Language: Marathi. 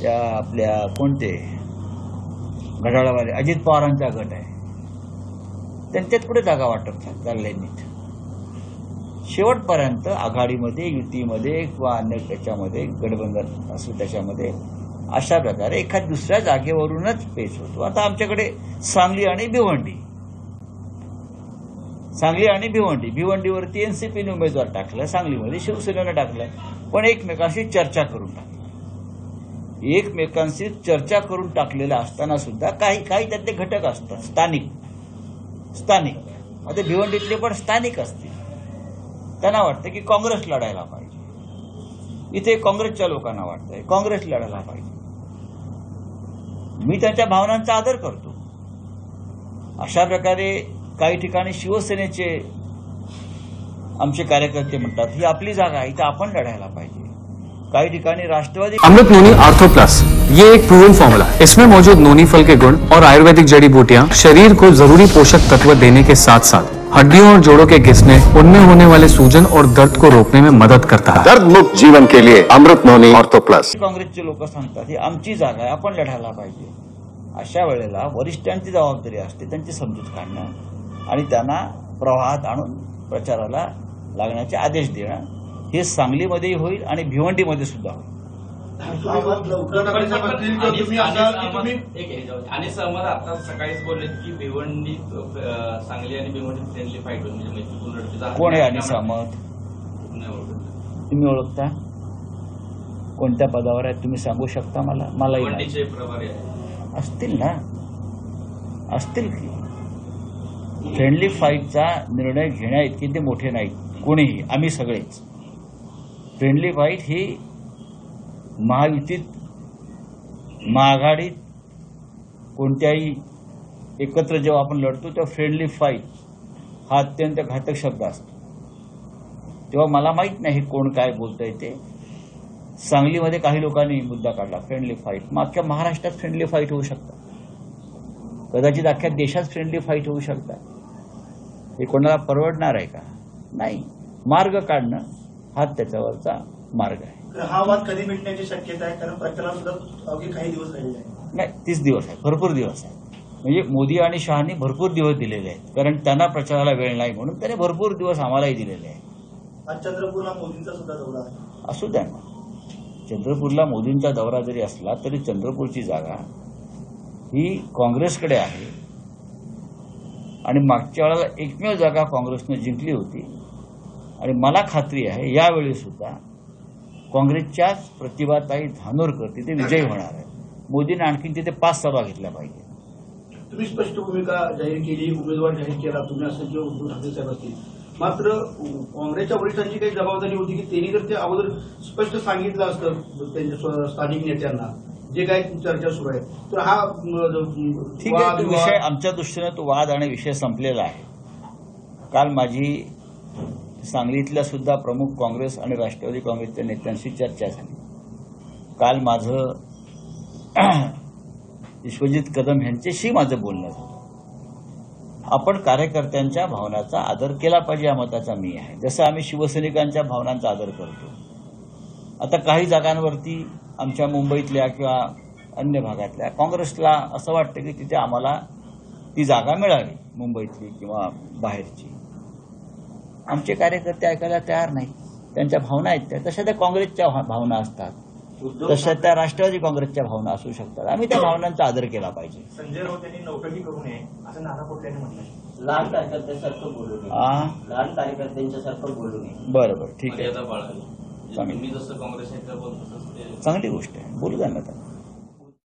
त्या आपल्या कोणते घड्याळवाले अजित पवारांचा गट आहे, त्यांच्यात कुठे जागा वाटप चाललंय. शेवटपर्यंत आघाडीमध्ये, युतीमध्ये किंवा अन्य त्याच्यामध्ये गठबंधन असो त्याच्यामध्ये अशा प्रकारे एखाद दुसऱ्या जागेवरूनच पेच होतो. आता आमच्याकडे सांगली आणि भिवंडीवरती एनसीपीने उमेदवार टाकला, सांगलीमध्ये शिवसेनेनं टाकलाय, पण एकमेकांशी चर्चा करून टाकलं. एकमेकांशी चर्चा करून टाकलेलं असताना सुद्धा काही त्यातले घटक असतात स्थानिक आता भिवंडीतले पण स्थानिक असतील. त्यांना वाटतं की काँग्रेस लढायला पाहिजे, इथे काँग्रेसच्या लोकांना वाटतंय काँग्रेस लढायला पाहिजे. मी त्यांच्या भावनांचा आदर करतो. अशा प्रकारे काही ठिकाणी शिवसेनेचे आमचे कार्यकर्ते म्हणतात ही आपली जागा आहे, इथे आपण लढायला पाहिजे. काही ठिकाणी राष्ट्रवादी अमृत नोनी आर्थो प्लस, ये एक प्रूवन फॉर्मूला है. इसमें मौजूद नोनी फल के गुण और आयुर्वेदिक जड़ी बूटियां शरीर को जरूरी पोषक तत्व देने के साथ साथ हड्डियों और जोड़ों के घिसने, उनमें होने वाले सूजन और दर्द को रोकने में मदद करता है. दर्द मुक्त जीवन के लिए अमृत नोनी आर्थो प्लस. काँग्रेसचे लोक सांगतात ही आमची जागा आहे, आपण लढायला पाहिजे. अशा वेळेला वरिष्ठांची जबाबदारी असते त्यांची समजूत काढणं आणि त्यांना प्रवाहात आणून प्रचाराला लागण्याचे आदेश देणं. हे सांगलीमध्येही होईल आणि भिवंडीमध्ये सुद्धा होईल. आणि सहमत आता सकाळीच बोलले की भिवंडी सांगली आणि भिवंडी फ्रेंडली फाईट होईल. कोण आहे आणि सहमत? तुम्ही ओळखता? कोणत्या पदावर आहेत तुम्ही सांगू शकता मला? मलाही प्रभारी असतील ना, असतील की. फ्रेंडली फाईटचा निर्णय घेण्या इतके ते मोठे नाहीत कोणीही, आम्ही सगळेच. फ्रेंडली फाईट ही महायुतीत, महाआघाडीत कोणत्याही एकत्र जेव्हा आपण लढतो तेव्हा फ्रेंडली फाईट हा अत्यंत घातक शब्द असतो. तेव्हा मला माहीत नाही कोण काय बोलतंय ते. सांगलीमध्ये काही लोकांनी मुद्दा काढला फ्रेंडली फाईट. मग अख्ख्या महाराष्ट्रात फ्रेंडली फाईट होऊ शकतात, कदाचित अख्ख्या देशात फ्रेंडली फाईट होऊ शकतात. हे कोणाला परवडणार आहे का? नाही. मार्ग काढणं हा त्याच्यावरचा मार्ग आहे. हा वाद कधी मिटण्याची शक्यता आहे? कारण प्रकरण सुद्धा अवघे काही दिवस राहिले आहे. नाही, 30 दिवस आहे, भरपूर दिवस आहे. म्हणजे मोदी आणि शहानी भरपूर दिवस दिलेले आहेत, कारण त्यांना प्रचाराला वेळ नाही म्हणून त्याने भरपूर दिवस आम्हालाही दिलेले आहेत. आज चंद्रपूरला मोदींचा सुद्धा दौरा आहे. असू द्या ना. चंद्रपूरला मोदींचा दौरा जरी असला तरी चंद्रपूरची जागा ही काँग्रेसकडे आहे आणि मागच्या वेळेला एकमेव जागा काँग्रेसनं जिंकली होती आणि मला खात्री आहे यावेळी सुद्धा काँग्रेसच्याच प्रतिभाताई धानोरकर तिथे विजयी होणार आहे. मोदींनी आणखी तिथे 5 सभा घेतल्या पाहिजे. तुम्ही स्पष्ट भूमिका जाहीर केली, उमेदवार जाहीर केला तुम्ही, असं जे उद्धव ठाकरे साहेब असतील. मात्र काँग्रेसच्या वरिष्ठांची काही जबाबदारी होती की त्यांनी जर ते अगोदर स्पष्ट सांगितलं असतं त्यांच्या स्थानिक नेत्यांना जे काही चर्चा सुरू आहे, तर हा ठीक आहे. तो विषय आमच्या दृष्टीनं तो वाद आणि विषय संपलेला आहे. काल माझी सांगलीतल्या सुद्धा प्रमुख काँग्रेस आणि राष्ट्रवादी काँग्रेसच्या नेत्यांशी चर्चा झाली. काल माझं विश्वजित कदम यांच्याशी माझं बोलणं झालं. आपण कार्यकर्त्यांच्या भावनांचा आदर केला पाहिजे या मताचा मी आहे, जसं आम्ही शिवसैनिकांच्या भावनांचा आदर करतो. आता काही जागांवरती आमच्या मुंबईतल्या किंवा अन्य भागातल्या काँग्रेसला असं वाटतं की तिथे आम्हाला ती जागा मिळावी, मुंबईतली किंवा बाहेरची. आमचे कार्यकर्ते ऐकायला तयार नाहीत. त्यांच्या भावना आहेत त्या तशा त्या काँग्रेसच्या भावना असतात, तशा त्या राष्ट्रवादी काँग्रेसच्या भावना असू शकतात. आम्ही त्या भावनांचा आदर केला पाहिजे. संजय राऊत यांनी नौटंकी करू नये असं नाना पटोले म्हटलं. लहान कार्यकर्त्यांसारखं बोलू नये, लहान कार्यकर्त्यांच्यासारखं बोलू नये. बरोबर, ठीक आहे. तुम्ही जसं काँग्रेस चांगली गोष्ट आहे, बोलू द्या ना.